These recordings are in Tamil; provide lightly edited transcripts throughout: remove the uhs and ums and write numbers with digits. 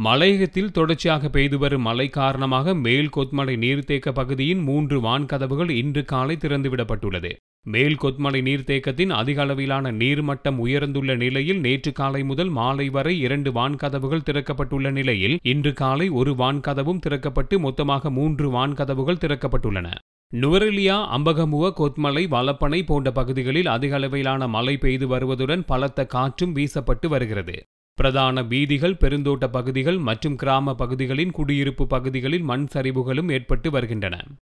மலையகத்தில் தொடர்ச்சியாக பெய்து வரும் மழை காரணமாக மேல் கொத்மலை நீர்த்தேக்க பகுதியின் 3 வான்கதவுகள் இன்று காலை திறந்துவிடப்பட்டுள்ளது. மேல் கொத்மலை நீர்த்தேக்கத்தின் அதிக அளவிலான நீர்மட்டம் உயர்ந்துள்ள நிலையில் நேற்று காலை முதல் மாலை வரை 2 வான்கதவுகள் திறக்கப்பட்டுள்ள நிலையில் இன்று காலை ஒரு வான்கதவும் திறக்கப்பட்டு மொத்தமாக 3 வான்கதவுகள் திறக்கப்பட்டுள்ளன. நுவரெலியா, அம்பகமுவ, கொத்மலை, வலப்பனை போன்ற பகுதிகளில் அதிக அளவிலான மழை பெய்து வருவதுடன் பலத்த காற்றும் வீசப்பட்டு வருகிறது. பிரதான வீதிகள், பெருந்தோட்ட பகுதிகள் மற்றும் கிராம பகுதிகளின் குடியிருப்பு பகுதிகளில் மண் சரிவுகளும் ஏற்பட்டு வருகின்றன.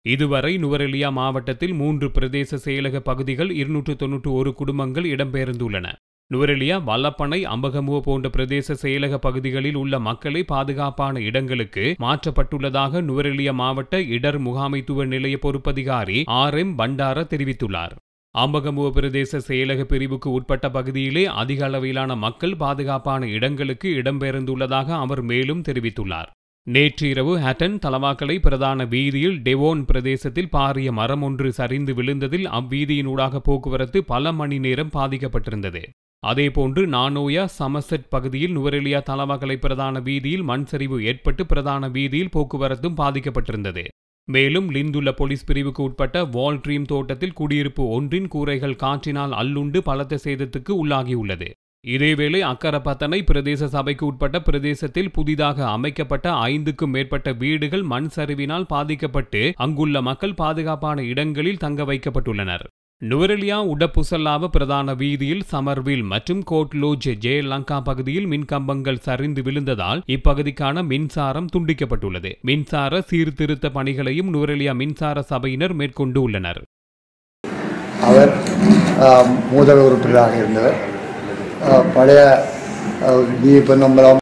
இதுவரை நுவரெலியா மாவட்டத்தில் 3 பிரதேச செயலக பகுதிகள் 291 குடும்பங்கள் இடம்பெயர்ந்துள்ளன. நுவரெலியா, வலப்பனை, அம்பகமுவ போன்ற பிரதேச செயலக பகுதிகளில் உள்ள மக்களை பாதுகாப்பான இடங்களுக்கு மாற்றப்பட்டுள்ளதாக நுவரெலியா மாவட்ட இடர் முகாமைத்துவ நிலைய பொறுப்பதிகாரி RM பண்டார தெரிவித்துள்ளார். அம்பகமுவ பிரதேச செயலக பிரிவுக்கு உட்பட்ட பகுதியிலே அதிக அளவிலான மக்கள் பாதுகாப்பான இடங்களுக்கு இடம்பெயர்ந்துள்ளதாக அவர் மேலும் தெரிவித்துள்ளார். நேற்று இரவு ஹட்டன் தலவாக்கலை பிரதான வீதியில் டெவோன் பிரதேசத்தில் பாரிய மரம் ஒன்று சரிந்து விழுந்ததில் அவ்வீதியினூடாக போக்குவரத்து பல மணி நேரம் பாதிக்கப்பட்டிருந்தது. அதேபோன்று நானோயா, சமசெட் பகுதியில் நுவரெலியா தலவாக்கலை பிரதான வீதியில் மண் சரிவு ஏற்பட்டு பிரதான வீதியில் போக்குவரத்தும் பாதிக்கப்பட்டிருந்தது. மேலும் லிந்துள்ள போலீஸ் பிரிவுக்கு உட்பட்ட வால்ட்ரீம் தோட்டத்தில் குடியிருப்பு ஒன்றின் கூரைகள் காற்றினால் அல்லுண்டு பலத்த சேதத்துக்கு உள்ளாகியுள்ளது. இதேவேளை அக்கரப்பத்தனை பிரதேச சபைக்கு உட்பட்ட பிரதேசத்தில் புதிதாக அமைக்கப்பட்ட 5க்கும் மேற்பட்ட வீடுகள் மண் சரிவினால் பாதிக்கப்பட்டு அங்குள்ள மக்கள் பாதுகாப்பான இடங்களில் தங்க வைக்கப்பட்டுள்ளனர். நுவரெலியா உடப்புசல்லாவ பிரதான வீதியில் சமர்வில் மற்றும் கோட்லோஜ் ஜெயலங்கா பகுதியில் மின்கம்பங்கள் சரிந்து விழுந்ததால் இப்பகுதிக்கான மின்சாரம் துண்டிக்கப்பட்டுள்ளது. மின்சார சீர்திருத்த பணிகளையும் நுவரெலியா மின்சார சபையினர் மேற்கொண்டு உள்ளனர். அவர் மூதக உறுப்பினராக இருந்தவர். பழைய